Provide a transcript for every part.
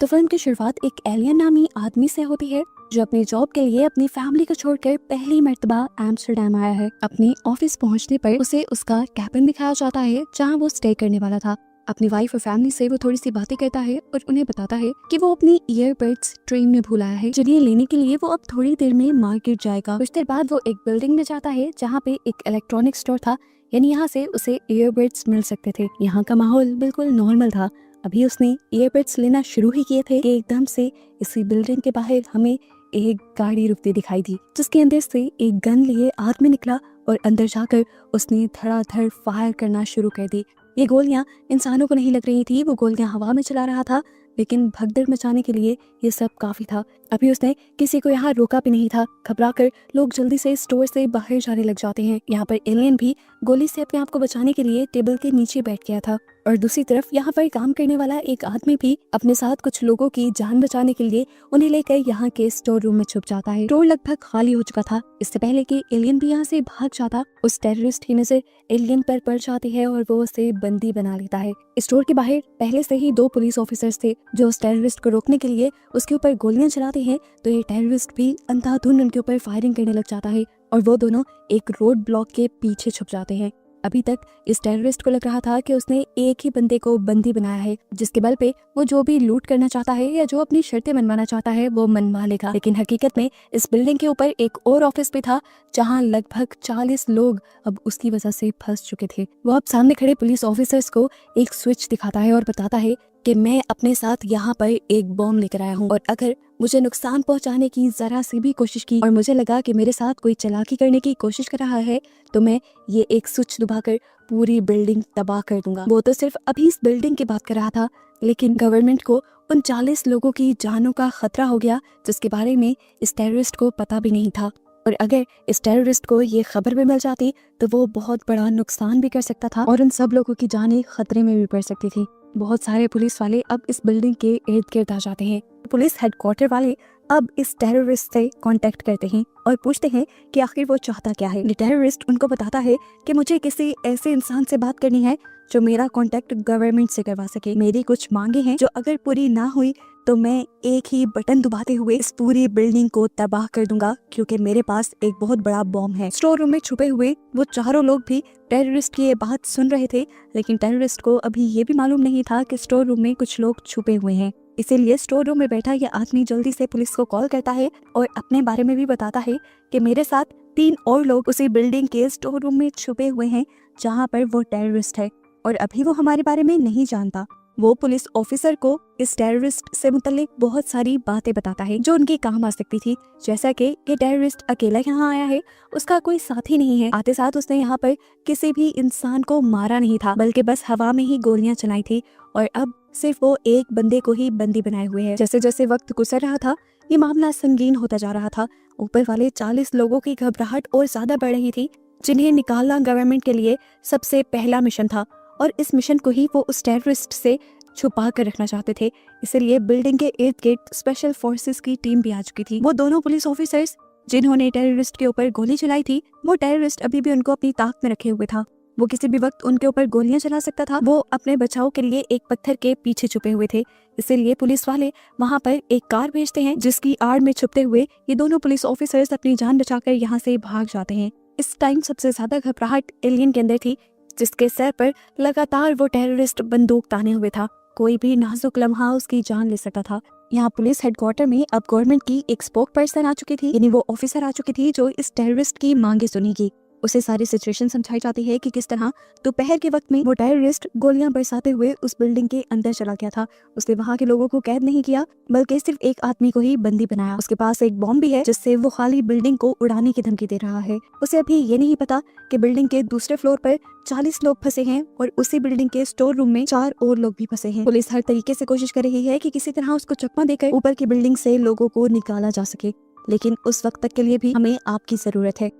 तो फिल्म की शुरुआत एक एलियन नामी आदमी से होती है जो अपनी जॉब के लिए अपनी फैमिली को छोड़कर पहली मर्तबा एम्स्टर्डम आया है। अपने ऑफिस पहुंचने पर उसे उसका कैबिन दिखाया जाता है जहां वो स्टे करने वाला था। अपनी वाइफ और फैमिली से वो थोड़ी सी बातें करता है और उन्हें बताता है कि वो अपनी ईयरबड्स ट्रेन में भूल आया है, जिन्हें लेने के लिए वो अब थोड़ी देर में मार्केट जाएगा। कुछ देर बाद वो एक बिल्डिंग में जाता है जहाँ पे एक इलेक्ट्रॉनिक स्टोर था, यानी यहाँ से उसे ईयरबड्स मिल सकते थे। यहाँ का माहौल बिल्कुल नॉर्मल था। अभी उसने ईयरबड्स लेना शुरू ही किए थे कि एकदम से इसी बिल्डिंग के बाहर हमें एक गाड़ी रुकती दिखाई दी, जिसके अंदर से एक गन लिए आदमी निकला और अंदर जाकर उसने धड़ाधड़ फायर करना शुरू कर दी। ये गोलियां इंसानों को नहीं लग रही थी, वो गोलियां हवा में चला रहा था, लेकिन भगदड़ मचाने के लिए ये सब काफी था। अभी उसने किसी को यहाँ रोका भी नहीं था। घबराकर लोग जल्दी से स्टोर से बाहर जाने लग जाते हैं। यहाँ पर एलियन भी गोली से अपने आप को बचाने के लिए टेबल के नीचे बैठ गया था और दूसरी तरफ यहाँ पर काम करने वाला एक आदमी भी अपने साथ कुछ लोगों की जान बचाने के लिए उन्हें लेकर यहाँ के स्टोर रूम में छुप जाता है। स्टोर लगभग खाली हो चुका था। इससे पहले कि एलियन भी यहाँ से भाग जाता, उस टेररिस्ट की नजर एलियन पर पड़ जाती है और वो उसे बंदी बना लेता है। स्टोर के बाहर पहले से ही 2 पुलिस ऑफिसर्स थे जो उस टेररिस्ट को रोकने के लिए उसके ऊपर गोलियां चलाते हैं, तो ये टेररिस्ट भी अंधाधुंध उनके ऊपर फायरिंग करने लग जाता है और वो दोनों एक रोड ब्लॉक के पीछे छुप जाते हैं। अभी तक इस टेररिस्ट को लग रहा था कि उसने एक ही बंदे को बंदी बनाया है, जिसके बल पे वो जो भी लूट करना चाहता है या जो अपनी शर्तें मनवाना चाहता है वो मनवा लेगा। लेकिन हकीकत में इस बिल्डिंग के ऊपर एक और ऑफिस भी था जहां लगभग 40 लोग अब उसकी वजह से फंस चुके थे। वो अब सामने खड़े पुलिस ऑफिसर्स को एक स्विच दिखाता है और बताता है कि मैं अपने साथ यहाँ पर एक बॉम्ब लेकर आया हूँ और अगर मुझे नुकसान पहुंचाने की जरा सी भी कोशिश की और मुझे लगा कि मेरे साथ कोई चालाकी करने की कोशिश कर रहा है तो मैं ये एक स्विच दबाकर पूरी बिल्डिंग तबाह कर दूंगा। वो तो सिर्फ अभी इस बिल्डिंग की बात कर रहा था, लेकिन गवर्नमेंट को उन 40 लोगों की जानों का खतरा हो गया जिसके बारे में इस टेररिस्ट को पता भी नहीं था। और अगर इस टेररिस्ट को ये खबर भी मिल जाती तो वो बहुत बड़ा नुकसान भी कर सकता था और उन सब लोगों की जानें खतरे में भी पड़ सकती थी। बहुत सारे पुलिस वाले अब इस बिल्डिंग के इर्द गिर्द आ जाते हैं। पुलिस हेडक्वार्टर वाले अब इस टेररिस्ट से कांटेक्ट करते हैं और पूछते हैं कि आखिर वो चाहता क्या है। टेररिस्ट उनको बताता है कि मुझे किसी ऐसे इंसान से बात करनी है जो मेरा कांटेक्ट गवर्नमेंट से करवा सके। मेरी कुछ मांगे हैं जो अगर पूरी ना हुई तो मैं एक ही बटन दबाते हुए इस पूरी बिल्डिंग को तबाह कर दूंगा, क्योंकि मेरे पास एक बहुत बड़ा बॉम्ब है। स्टोर रूम में छुपे हुए वो चारों लोग भी टेररिस्ट की ये बात सुन रहे थे, लेकिन टेररिस्ट को अभी ये भी मालूम नहीं था कि स्टोर रूम में कुछ लोग छुपे हुए हैं। इसीलिए स्टोर रूम में बैठा ये आदमी जल्दी से पुलिस को कॉल करता है और अपने बारे में भी बताता है कि मेरे साथ 3 और लोग उसी बिल्डिंग के स्टोर रूम में छुपे हुए हैं जहाँ पर वो टेररिस्ट है और अभी वो हमारे बारे में नहीं जानता। वो पुलिस ऑफिसर को इस टेररिस्ट से मुतल्लिक बहुत सारी बातें बताता है जो उनके काम आ सकती थी, जैसा कि ये टेररिस्ट अकेला यहाँ आया है, उसका कोई साथी नहीं है, आते साथ उसने यहाँ पर किसी भी इंसान को मारा नहीं था बल्कि बस हवा में ही गोलियां चलाई थी और अब सिर्फ वो एक बंदे को ही बंदी बनाए हुए है। जैसे जैसे वक्त गुजर रहा था ये मामला संगीन होता जा रहा था। ऊपर वाले 40 लोगों की घबराहट और ज्यादा बढ़ रही थी, जिन्हें निकालना गवर्नमेंट के लिए सबसे पहला मिशन था और इस मिशन को ही वो उस टेररिस्ट से छुपा कर रखना चाहते थे। इसलिए बिल्डिंग के इर्द गिर्द स्पेशल फोर्सेस की टीम भी आ चुकी थी। वो दोनों पुलिस ऑफिसर्स जिन्होंने टेररिस्ट के ऊपर गोली चलाई थी, वो टेररिस्ट अभी भी उनको अपनी ताक में रखे हुए था। वो किसी भी वक्त उनके ऊपर गोलियां चला सकता था। वो अपने बचाव के लिए एक पत्थर के पीछे छुपे हुए थे। इसीलिए पुलिस वाले वहां पर एक कार भेजते हैं जिसकी आड़ में छुपते हुए ये दोनों पुलिस ऑफिसर्स अपनी जान बचाकर यहाँ से भाग जाते हैं। इस टाइम सबसे ज्यादा घबराहट एलियन के अंदर थी, जिसके सर पर लगातार वो टेररिस्ट बंदूक ताने हुए था। कोई भी नाजुक लम्हा उसकी जान ले सकता था। यहाँ पुलिस हेडक्वार्टर में अब गवर्नमेंट की एक स्पोक पर्सन आ चुकी थी, यानी वो ऑफिसर आ चुकी थी जो इस टेररिस्ट की मांगे सुनेगी। उसे सारी सिचुएशन समझाई जाती है कि किस तरह दोपहर के वक्त में वो टेररिस्ट गोलियां बरसाते हुए उस बिल्डिंग के अंदर चला गया था। उसने वहां के लोगों को कैद नहीं किया बल्कि सिर्फ एक आदमी को ही बंदी बनाया। उसके पास एक बॉम्ब भी है जिससे वो खाली बिल्डिंग को उड़ाने की धमकी दे रहा है। उसे अभी ये नहीं पता कि बिल्डिंग के दूसरे फ्लोर पर 40 लोग फंसे हैं और उसी बिल्डिंग के स्टोर रूम में 4 और लोग भी फंसे हैं। पुलिस हर तरीके से कोशिश कर रही है कि किसी तरह उसको चकमा देकर ऊपर की बिल्डिंग से लोगों को निकाला जा सके, लेकिन उस वक्त तक के लिए भी हमें आपकी जरूरत है।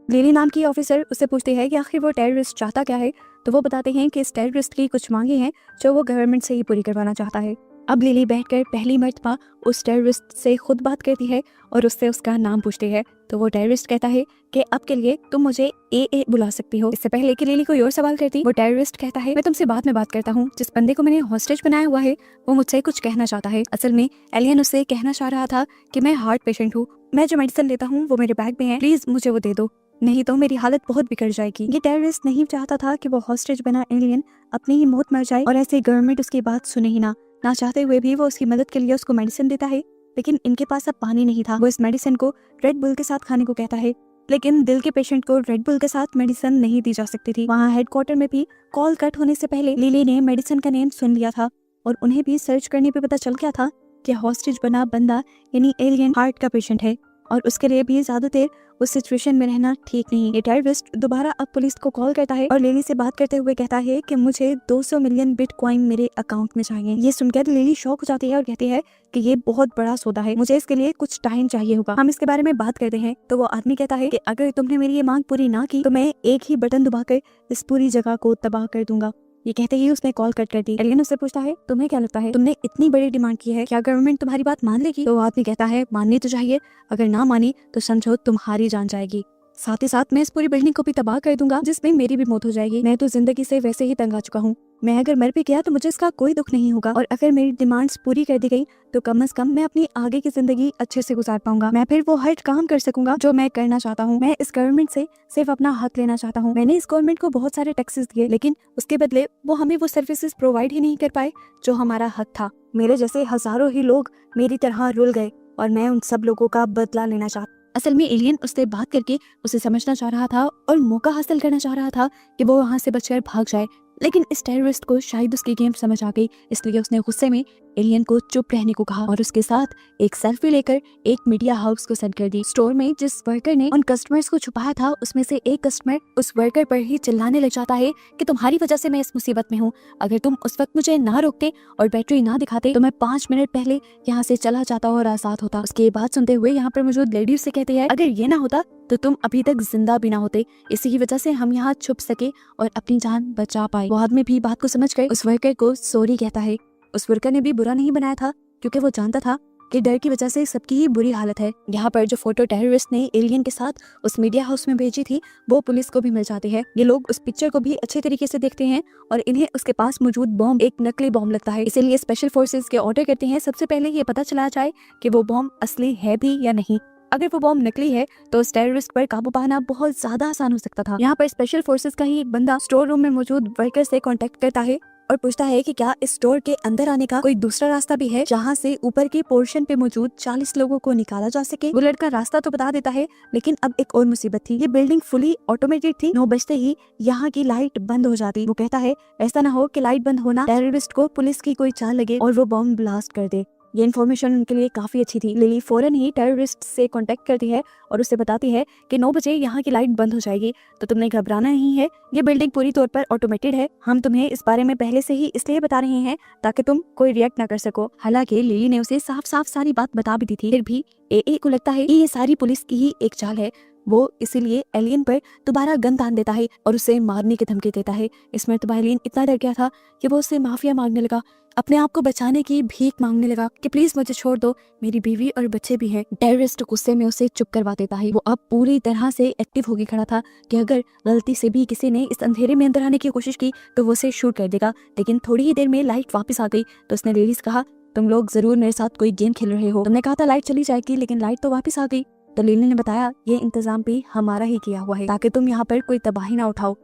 लिली नाम की ऑफिसर उससे पूछते हैं कि आखिर वो टेररिस्ट चाहता क्या है, तो वो बताते हैं कि इस टेररिस्ट की कुछ मांगे हैं जो वो गवर्नमेंट से ही पूरी करवाना चाहता है। अब लिली बैठकर पहली मर्तबा उस टेररिस्ट से खुद बात करती है और उससे उसका नाम पूछती है। तो वो टेररिस्ट कहता है कि अब के लिए तुम मुझे ए बुला सकती हो। इससे पहले कि लिली कोई और सवाल करती, वो टेररिस्ट कहता है मैं तुमसे बाद में बात करता हूँ। जिस बंदे को मैंने हॉस्टेज बनाया हुआ है वो मुझसे कुछ कहना चाहता है। असल में एलियन उससे कहना चाह रहा था कि मैं हार्ट पेशेंट हूँ, मैं जो मेडिसिन लेता हूँ वो मेरे बैग में है, प्लीज मुझे वो दे दो, नहीं तो मेरी हालत बहुत बिगड़ जाएगी। ये टेररिस्ट नहीं चाहता था कि वो हॉस्टेज बना एलियन अपनी ही मौत मर जाए और ऐसे गवर्नमेंट उसकी बात सुने ही ना चाहते हुए भी वो उसकी मदद के लिए उसको मेडिसिन देता है। लेकिन इनके पास अब पानी नहीं था। वो इस मेडिसिन को रेड बुल के साथ खाने को कहता है, लेकिन दिल के पेशेंट को रेड बुल के साथ मेडिसिन नहीं दी जा सकती थी। वहाँ हेडक्वार्टर में भी कॉल कट होने से पहले लिली ने मेडिसिन का नेम सुन लिया था और उन्हें भी सर्च करने पे पता चल गया था कि हॉस्टेज बना बंदा यानी एलियन हार्ट का पेशेंट है और उसके लिए भी ज्यादा देर उस सिचुएशन में रहना ठीक नहीं। ये टेररिस्ट दोबारा अब पुलिस को कॉल करता है और लिली से बात करते हुए कहता है कि मुझे 200 मिलियन बिटकॉइन मेरे अकाउंट में चाहिए। ये सुनकर लिली शॉक हो जाती है और कहती है कि ये बहुत बड़ा सौदा है, मुझे इसके लिए कुछ टाइम चाहिए होगा, हम इसके बारे में बात करते हैं। तो वो आदमी कहता है कि अगर तुमने मेरी ये मांग पूरी ना की तो मैं एक ही बटन दबाकर इस पूरी जगह को तबाह कर दूंगा। ये कहते ही उसने कॉल कट कर दी। एलियन उससे पूछता है तुम्हें क्या लगता है, तुमने इतनी बड़ी डिमांड की है, क्या गवर्नमेंट तुम्हारी बात मान लेगी? तो आदमी कहता है माननी तो चाहिए, अगर ना मानी तो समझो तुम्हारी जान जाएगी, साथ ही साथ मैं इस पूरी बिल्डिंग को भी तबाह कर दूंगा जिसमें मेरी भी मौत हो जाएगी। मैं तो जिंदगी से वैसे ही तंग आ चुका हूँ, मैं अगर मर भी गया तो मुझे इसका कोई दुख नहीं होगा और अगर मेरी डिमांड्स पूरी कर दी गई तो कम से कम मैं अपनी आगे की जिंदगी अच्छे से गुजार पाऊंगा। मैं फिर वो हर काम कर सकूंगा जो मैं करना चाहता हूँ। मैं इस गवर्नमेंट से सिर्फ अपना हक लेना चाहता हूँ। मैंने इस गवर्नमेंट को बहुत सारे टैक्सेस दिए लेकिन उसके बदले वो हमें वो सर्विसेज प्रोवाइड ही नहीं कर पाए जो हमारा हक था। मेरे जैसे हजारों ही लोग मेरी तरह रुल गए और मैं उन सब लोगों का बदला लेना चाहता। असल में एलियन उससे बात करके उसे समझना चाह रहा था और मौका हासिल करना चाह रहा था कि वो वहाँ से बचकर भाग जाए, लेकिन इस टेररिस्ट को शायद उसकी गेम समझ आ गई, इसलिए उसने गुस्से में एलियन को चुप रहने को कहा और उसके साथ एक सेल्फी लेकर एक मीडिया हाउस को सेंड कर दी। स्टोर में जिस वर्कर ने उन कस्टमर्स को छुपाया था उसमें से एक कस्टमर उस वर्कर पर ही चिल्लाने लग जाता है कि तुम्हारी वजह से मैं इस मुसीबत में हूँ, अगर तुम उस वक्त मुझे ना रोकते और बैटरी ना दिखाते तो मैं 5 मिनट पहले यहाँ से चला जाता और आजाद होता। उसके बात सुनते हुए यहाँ पर मौजूद लेडी से कहते हैं अगर ये ना होता तो तुम अभी तक जिंदा भी ना होते, इसी की वजह से हम यहाँ छुप सके और अपनी जान बचा पाए। वो आदमी भी बात को समझ कर उस वर्कर को सॉरी कहता है। उस वर्कर ने भी बुरा नहीं बनाया था क्योंकि वो जानता था कि डर की वजह से सबकी ही बुरी हालत है। यहाँ पर जो फोटो टेररिस्ट ने एलियन के साथ उस मीडिया हाउस में भेजी थी वो पुलिस को भी मिल जाती है। ये लोग उस पिक्चर को भी अच्छे तरीके से देखते हैं और इन्हें उसके पास मौजूद बॉम्ब एक नकली बॉम्ब लगता है, इसीलिए स्पेशल फोर्सेस के ऑर्डर करते हैं सबसे पहले ये पता चला जाए कि वो बॉम्ब असली है भी या नहीं। अगर वो बॉम्ब नकली है तो उस टेररिस्ट पर काबू पाना बहुत ज्यादा आसान हो सकता था। यहाँ पर स्पेशल फोर्सेस का ही एक बंदा स्टोर रूम में मौजूद वर्कर से कांटेक्ट करता है और पूछता है कि क्या इस स्टोर के अंदर आने का कोई दूसरा रास्ता भी है जहाँ से ऊपर के पोर्शन पे मौजूद 40 लोगों को निकाला जा सके। वो लड़का रास्ता तो बता देता है लेकिन अब एक और मुसीबत थी, ये बिल्डिंग फुली ऑटोमेटेड थी। 9 बजते ही यहाँ की लाइट बंद हो जाती। वो कहता है ऐसा ना हो कि लाइट बंद होना टेररिस्ट को पुलिस की कोई चाल लगे और वो बॉम्ब ब्लास्ट कर दे। ये इन्फॉर्मेशन उनके लिए काफी अच्छी थी। लिली फौरन ही टेररिस्ट से कांटेक्ट करती है और उससे बताती है कि 9 बजे यहाँ की लाइट बंद हो जाएगी, तो तुमने घबराना नहीं है, ये बिल्डिंग पूरी तौर पर ऑटोमेटेड है। हम तुम्हें इस बारे में पहले से ही इसलिए बता रहे हैं ताकि तुम कोई रिएक्ट ना कर सको। हालांकि लिली ने उसे साफ साफ सारी बात बता भी दी थी, फिर भी ए को लगता है कि ये सारी पुलिस की ही एक चाल है। वो इसीलिए एलियन पर दोबारा गन तान देता है और उसे मारने की धमकी देता है। इस मर्तबा एलियन इतना डर गया था कि वो उससे माफिया मांगने लगा, अपने आप को बचाने की भीख मांगने लगा कि प्लीज मुझे छोड़ दो, मेरी बीवी और बच्चे भी हैं। टेररिस्ट गुस्से में उसे चुप करवा देता है। वो अब पूरी तरह से एक्टिव होके खड़ा था कि अगर गलती से भी किसी ने इस अंधेरे में अंदर आने की कोशिश की तो वो उसे शूट कर देगा। लेकिन थोड़ी ही देर में लाइट वापस आ गई तो उसने लेडी से कहा तुम लोग जरूर मेरे साथ कोई गेम खेल रहे हो, तुमने कहा था लाइट चली जाएगी लेकिन लाइट तो वापस आ गई। तो लिली ने बताया ये इंतजाम भी हमारा ही किया हुआ है ताकि तुम यहाँ पर कोई तबाही ना उठाओ।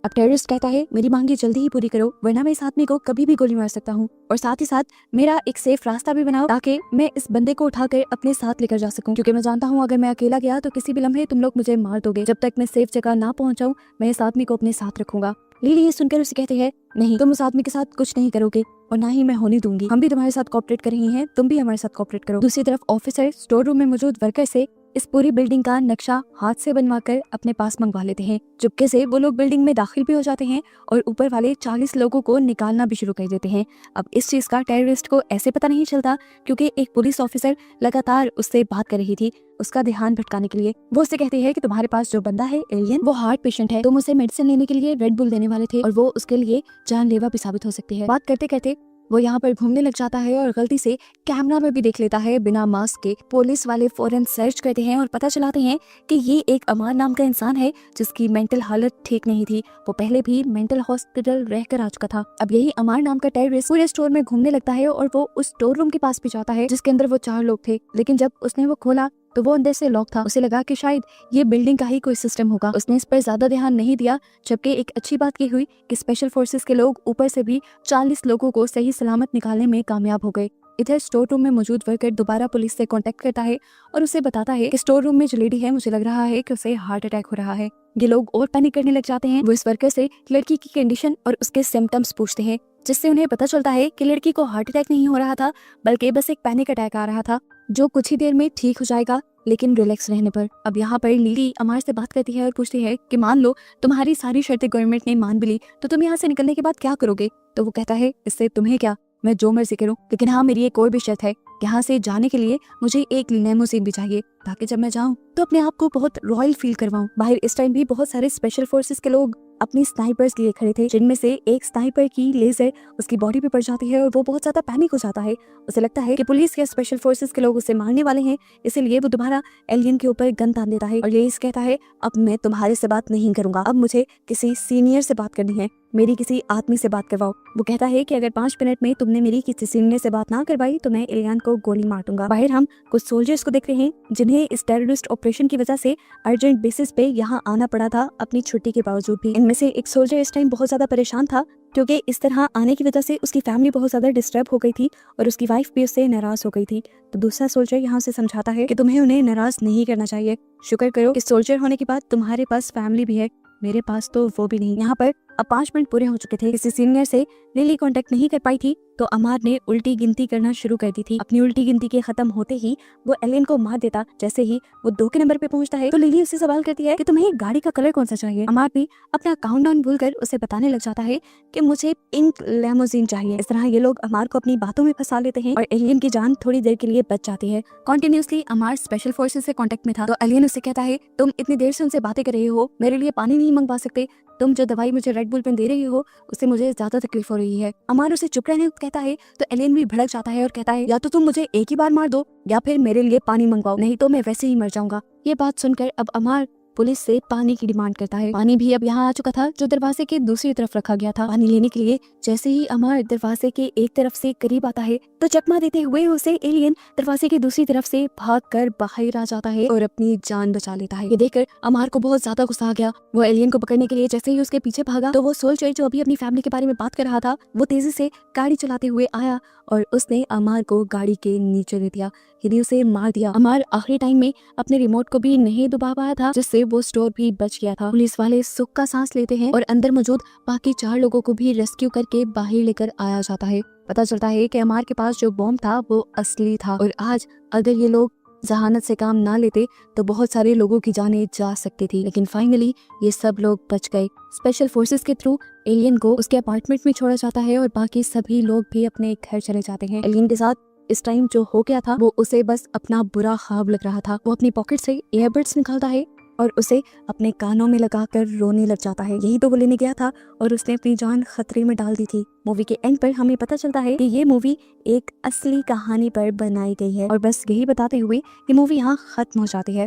अब टेररिस्ट कहता है मेरी मांगे जल्दी ही पूरी करो वरना मैं इस आदमी को कभी भी गोली मार सकता हूँ, और साथ ही साथ मेरा एक सेफ रास्ता भी बनाओ ताकि मैं इस बंदे को उठाकर अपने साथ लेकर जा सकूं, क्योंकि मैं जानता हूँ अगर मैं अकेला गया तो किसी भी लम्हे तुम लोग मुझे मार दोगे। जब तक मैं सेफ जगह ना पहुँच जाऊँ मैं इस आदमी को अपने साथ रखूंगा। लिली ये सुनकर उसे कहते हैं नहीं, तुम उस आदमी के साथ कुछ नहीं करोगे और ना ही मैं होने दूंगी, हम भी तुम्हारे साथ कोऑपरेट कर रही हैं, तुम भी हमारे साथ कोऑपरेट करो। दूसरी तरफ ऑफिसर स्टोर रूम में मौजूद वर्कर से इस पूरी बिल्डिंग का नक्शा हाथ से बनवाकर अपने पास मंगवा लेते हैं। चुपके से वो लोग बिल्डिंग में दाखिल भी हो जाते हैं और ऊपर वाले 40 लोगों को निकालना भी शुरू कर देते हैं। अब इस चीज का टेररिस्ट को ऐसे पता नहीं चलता क्योंकि एक पुलिस ऑफिसर लगातार उससे बात कर रही थी उसका ध्यान भटकाने के लिए। वो उससे कहती है कि तुम्हारे पास जो बंदा है एलियन वो हार्ट पेशेंट है, तुम उसे मेडिसिन लेने के लिए रेड बुल देने वाले थे और वो उसके लिए जानलेवा भी साबित हो सकती है। बात करते करते वो यहाँ पर घूमने लग जाता है और गलती से कैमरा में भी देख लेता है बिना मास्क के। पुलिस वाले फौरन सर्च करते हैं और पता चलाते हैं कि ये एक अमान नाम का इंसान है जिसकी मेंटल हालत ठीक नहीं थी। वो पहले भी मेंटल हॉस्पिटल रहकर आ चुका था। अब यही अमान नाम का टेररिस्ट पूरे स्टोर में घूमने लगता है और वो उस स्टोर रूम के पास भी जाता है जिसके अंदर वो 4 लोग थे। लेकिन जब उसने वो खोला तो वो अंदर से लॉक था। उसे लगा कि शायद ये बिल्डिंग का ही कोई सिस्टम होगा। उसने इस पर ज्यादा ध्यान नहीं दिया, जबकि एक अच्छी बात ये हुई कि स्पेशल फोर्सेस के लोग ऊपर से भी 40 लोगों को सही सलामत निकालने में कामयाब हो गए। इधर स्टोर रूम में मौजूद वर्कर दोबारा पुलिस से कांटेक्ट करता है और उसे बताता है कि स्टोर रूम में जो लेडी है, मुझे लग रहा है कि उसे हार्ट अटैक हो रहा है। ये लोग और पैनिक करने लग जाते हैं। वो इस वर्कर से लड़की की कंडीशन और उसके सिम्टम्स पूछते हैं, जिससे उन्हें पता चलता है कि लड़की को हार्ट अटैक नहीं हो रहा था, बल्कि बस एक पैनिक अटैक आ रहा था जो कुछ ही देर में ठीक हो जाएगा, लेकिन रिलैक्स रहने पर। अब यहाँ पर लिली अमार से बात करती है और पूछती है कि मान लो तुम्हारी सारी शर्तें गवर्नमेंट ने मान भी ली, तो तुम यहाँ से निकलने के बाद क्या करोगे? तो वो कहता है, इससे तुम्हें क्या, मैं जो मर्जी करूं, लेकिन हाँ मेरी एक और भी शर्त है, यहाँ से जाने के लिए मुझे एक लिमोजिन भी चाहिए, ताकि जब मैं जाऊं तो अपने आप को बहुत रॉयल फील करवाऊं। बाहर इस टाइम भी बहुत सारे स्पेशल फोर्सेस के लोग अपनी स्नाइपर्स लिए खड़े थे, जिनमें से एक स्नाइपर की लेजर उसकी बॉडी पे पड़ जाती है और वो बहुत ज्यादा पैनिक हो जाता है। उसे लगता है कि पुलिस या स्पेशल फोर्सेस के लोग उसे मारने वाले हैं, इसीलिए वो दोबारा एलियन के ऊपर गन तान देता है और ये कहता है, अब मैं तुम्हारे से बात नहीं करूंगा, अब मुझे किसी सीनियर से बात करनी है, मेरी किसी आदमी से बात करवाओ। वो कहता है कि अगर 5 मिनट में तुमने मेरी किसी सीनियर से बात ना करवाई तो मैं एलियन को गोली मार दूंगा। बाहर हम कुछ सोल्जर्स को देख रहे हैं जिन्हें इस टेररिस्ट ऑपरेशन की वजह से अर्जेंट बेसिस पे यहाँ आना पड़ा था अपनी छुट्टी के बावजूद भी। इनमें से एक सोल्जर इस टाइम बहुत ज्यादा परेशान था, क्योंकि इस तरह आने की वजह से उसकी फैमिली बहुत ज्यादा डिस्टर्ब हो गई थी और उसकी वाइफ भी उससे नाराज हो गई थी। तो दूसरा सोल्जर यहाँ से समझाता है कि तुम्हें उन्हें नाराज नहीं करना चाहिए, शुक्र करो कि सोल्जर होने के बाद तुम्हारे पास फैमिली भी है, मेरे पास तो वो भी नहीं। यहाँ पर अब 5 मिनट पूरे हो चुके थे। किसी सीनियर से लिली कांटेक्ट नहीं कर पाई थी, तो अमार ने उल्टी गिनती करना शुरू कर दी थी। अपनी उल्टी गिनती के खत्म होते ही वो एलियन को मार देता। जैसे ही वो 2 के नंबर पे पहुंचता है तो लिली उससे सवाल करती है कि तुम्हें गाड़ी का कलर कौन सा चाहिए। अमार भी अपना काउंटडाउन भूलकर उसे बताने लग जाता है कि मुझे पिंक लेमोजिन चाहिए। इस तरह ये लोग अमार को अपनी बातों में फंसा लेते हैं और एलियन की जान थोड़ी देर के लिए बच जाती है। कॉन्टिन्यूसली अमार स्पेशल फोर्सेस से कांटेक्ट में था, तो एलियन उससे कहता है, तुम इतनी देर से उनसे बातें कर रहे हो, मेरे लिए पानी नहीं मंगवा सकते? तुम जो दवाई मुझे रेड बुल पेन दे रही हो उससे मुझे ज्यादा तकलीफ हो रही है। अमार उसे चुप रहने को कहता है, तो एलियन भी भड़क जाता है और कहता है, या तो तुम मुझे एक ही बार मार दो या फिर मेरे लिए पानी मंगवाओ, नहीं तो मैं वैसे ही मर जाऊंगा। ये बात सुनकर अब अमार पुलिस से पानी की डिमांड करता है। पानी भी अब यहाँ आ चुका था जो दरवाजे के दूसरी तरफ रखा गया था। पानी लेने के लिए जैसे ही अमार दरवाजे के एक तरफ से करीब आता है तो चकमा देते हुए उसे एलियन दरवाजे की दूसरी तरफ से भागकर बाहर आ जाता है और अपनी जान बचा लेता है। ये देखकर अमार को बहुत ज्यादा गुस्सा आ गया। वो एलियन को पकड़ने के लिए जैसे ही उसके पीछे भागा तो वो सोल्जर जो अभी अपनी फैमिली के बारे में बात कर रहा था वो तेजी से गाड़ी चलाते हुए आया और उसने अमार को गाड़ी के नीचे ले दिया, यानी उसे मार दिया। अमार आखिरी टाइम में अपने रिमोट को भी नहीं दबा पाया था, जिससे वो स्टोर भी बच गया था। पुलिस वाले सुख का सांस लेते हैं और अंदर मौजूद बाकी 4 लोगों को भी रेस्क्यू करके बाहर लेकर आया जाता है। पता चलता है कि अमार के पास जो बॉम्ब था वो असली था और आज अगर ये लोग जहानत से काम ना लेते तो बहुत सारे लोगों की जानें जा सकती थी, लेकिन फाइनली ये सब लोग बच गए। स्पेशल फोर्सेस के थ्रू एलियन को उसके अपार्टमेंट में छोड़ा जाता है और बाकी सभी लोग भी अपने घर चले जाते हैं। एलियन के साथ इस टाइम जो हो गया था वो उसे बस अपना बुरा ख्वाब लग रहा था। वो अपनी पॉकेट से ईयरबड्स निकालता है और उसे अपने कानों में लगाकर रोने लग जाता है। यही तो वो लेने गया था और उसने अपनी जान खतरे में डाल दी थी। मूवी के एंड पर हमें पता चलता है कि ये मूवी एक असली कहानी पर बनाई गई है और बस यही बताते हुए ये मूवी यहाँ खत्म हो जाती है।